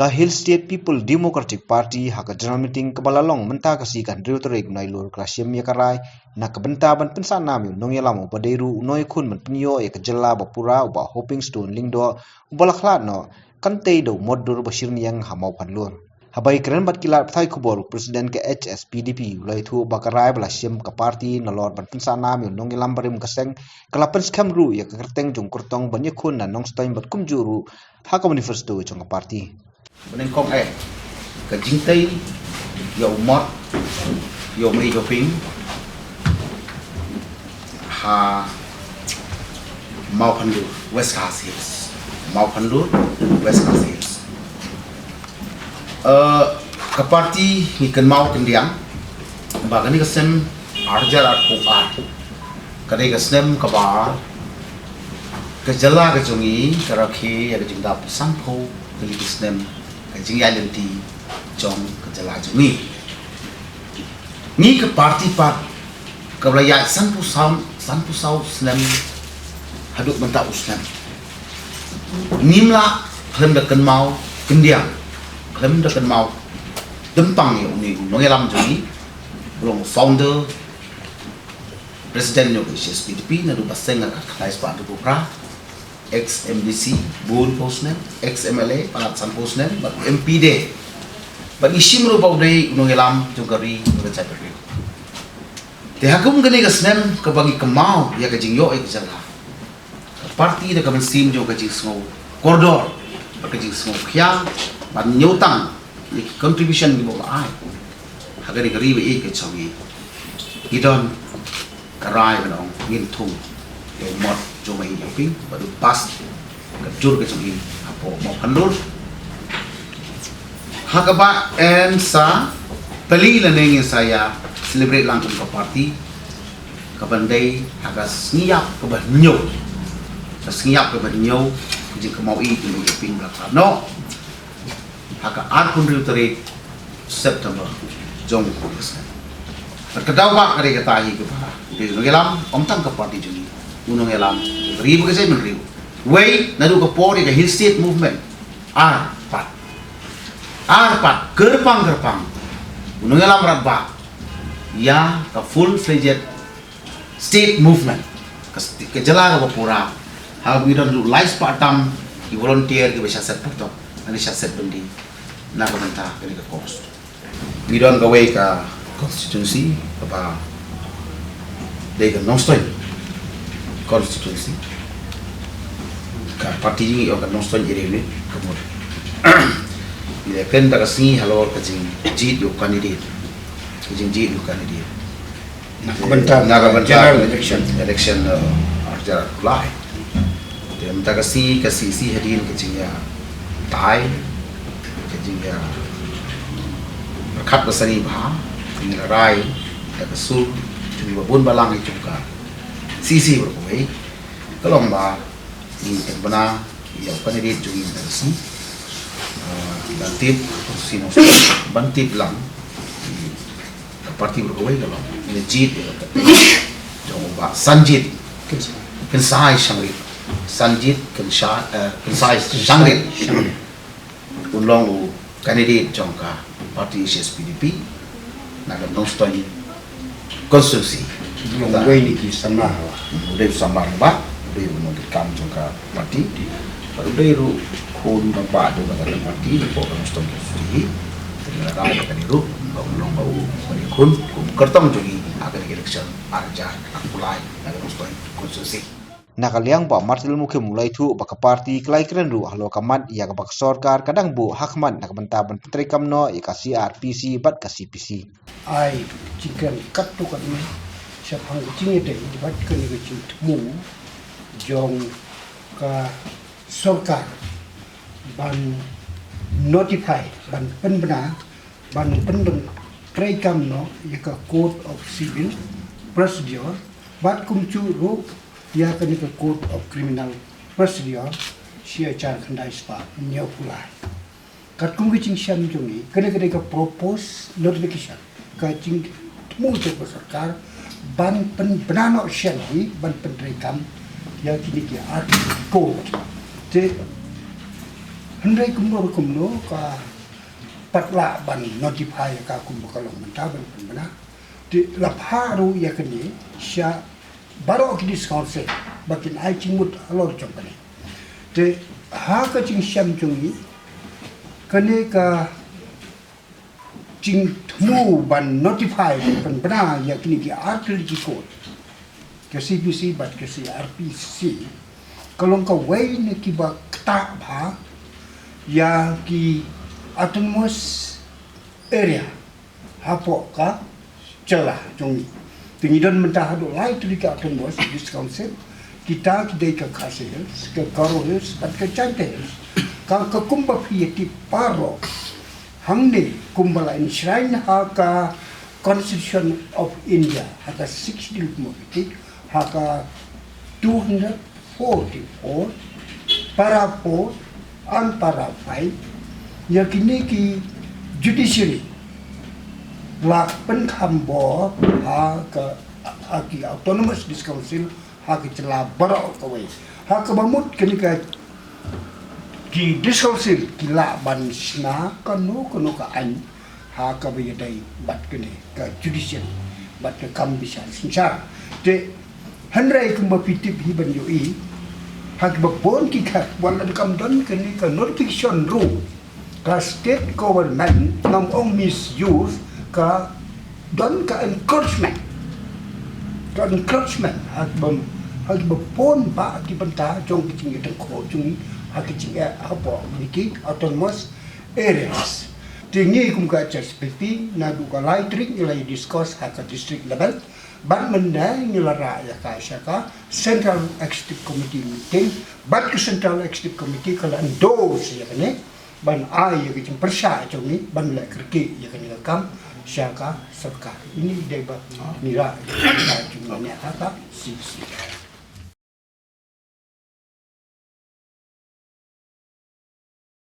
Hill State People Democratic Party haka general meeting kebalalong menta kasikan driu terik nailur klasim ya karai na kebentaban pensana mi nong yalamu padeiru noi kun men penyo ya kejela bapura uba hopping stone lingdo ubalaklat no kantei do modur basir yang hamau panlur habai keren bat kilat thai kubor presiden ke HSPDP ulai thu bakarai belasim ke parti nalor ban pensana mi nong yalam barim keseng kelapen skamru ya kerteng jung kurtong banyak kun na nong stoin bat kumjuru haka manifesto jong ke parti bên công nghệ cái chính tây dầu mót dầu mì dầu pin ha mau pandu West Coast Hills mau pandu West Coast Hills ke parti ni kan mau kendiang bagan ni kesem arjar ar kadai kesem kabar kejala kejungi karakhi ya kejingdap sampo kali kesem kajing ya lenti jong kejala jungi ni ke parti part kebelayat sanpu sau snem haduk mentak usnem nimla klem dekan mau kendiang klem dekan mau dempang ya uni nongelam jungi belum founder presiden yo HSPDP na do baseng ka kais pa do pra ex MDC Bun Posnel ex MLA Palat San Posnel but MPD but isim ro baudai nongelam jogari ngecai pergi te hakum gani gasnem ka bagi kemau ya ka jingyo ek jala parti de kamen sim jo ka jing smo koridor ka jing smo khya ban nyotang ni contribution ni bo ai hagari gari be ek chongi idon karai banong ngin thung yo mot jo mai yo ping baru pas kejur ke chongi apo mau pandur hakaba en sa peli leneng saya celebrate langkung ke parti ke bandai hagas ngiap ke banyo ngiap ke banyo je ke mau i tu yo ping belakang no haka arkun riuteri September jong ko kesana terkedau pak kari kata hi ke para di ngelam om tang ke parti juni unong elam ribu ke saya menribu wei nadu ke pori ke Hill State movement arpat gerpang unong elam rabak ya ke full fledged state movement ke jela ke pura hal bidon lu live partam di volunteer ke bisa set putok nanti set bendi na komentar ke cost bidon ke wei ke konstitusi apa dega non-stoin konstitusi ka parti ini akan non-stoin jadi ini kemudian bila kan tak kasih halor kajing jid yuk kandidat kajing jid yuk kandidat nak bentar election arjar kulai dan tak kasih si hadirin kajing ya tai kajing ya berkat besari bah rai ya kesul cumi babun balang itu ka sisi berkuai kalau mbak ini benar ya kandidat cumi tersi bantip sino bantip lang parti berkuai kalau legit jong mbak sanjit kensai shangri sanjit kensai shangri ulong kandidat jong ka parti HSPDP naga non-stoin konstitusi udah ini kisah udah sambar ba udah mau dikam juga parti udah iru kun ba do kata parti po non-stoin konstitusi terus ada kan iru bau kun kertong juga agar election arja akulai naga non-stoin konstitusi nakaliang ba martil muke mulai thu baka parti klai kren ru halo kamat ya ka bak sarkar kadang bu hakman nak bentaban putri kamno ya ka CRPC bat ka CPC ai chicken kat tu kan ni siapa cing itu bat kan ni cing temu jong ka sarkar ban notify ban penbena ban pendeng trai kamno ya ka code of civil procedure bat kumcu ru ya kini ke Code of Criminal Procedure sia car kandai spa nyau pulai kat kum gicing syam jungi kene ke propose notification ka cing temu je sarkar ban pen benano syali ban pen rekam ya kini ke art code te Hendai kumno ka patla ban notify ka kumbakalong mentabang mana di lapharu ya kini sya baru ki diskonse bakin ai cingmut alor company te ha ka cing syam jungi kene ka cing tmu ban notify ban bana ya kini ki article code ke CPC bat ke RPC kalau ka wei ne ki ba kta ba ya ki autonomous area hapo ka celah jungi Tingidan mentah adu lai tu dika autonomous this council kita ka kasih ke karohis at ke chantes ka kumba pieti paro hamne kumbala enshrine ha ka Constitution of India ha ka 16 committee ha ka 244 para 4 and para 5 yakini ki judiciary lak pen kambo ha ka aki autonomous this council ha ki tela barok kawai ha ka bamut kini ka ki this council ki la ban sna kanu ka an ha ka bayadai bat kini ka judicial bat ka kam bisa sincar te hanrai kumba pitip hi ban yoi ha ki babon ki ka wala kam don kini ka notification rule ka state government nam ong misuse ka don ka encouragement hak pon ba ki banta jong ki ting tang ko jung hak ki apa niki autonomous areas tingi kum ka perspective na du ka lai trik nilai discuss hak district level ban menda nilara ya ka syaka central executive committee meeting bat ke central executive committee kala endorse ya ne ban ai ya ki persya jong ni ban la kerki ya kan kam syaka sarkar ini debat mira cuma ni apa sih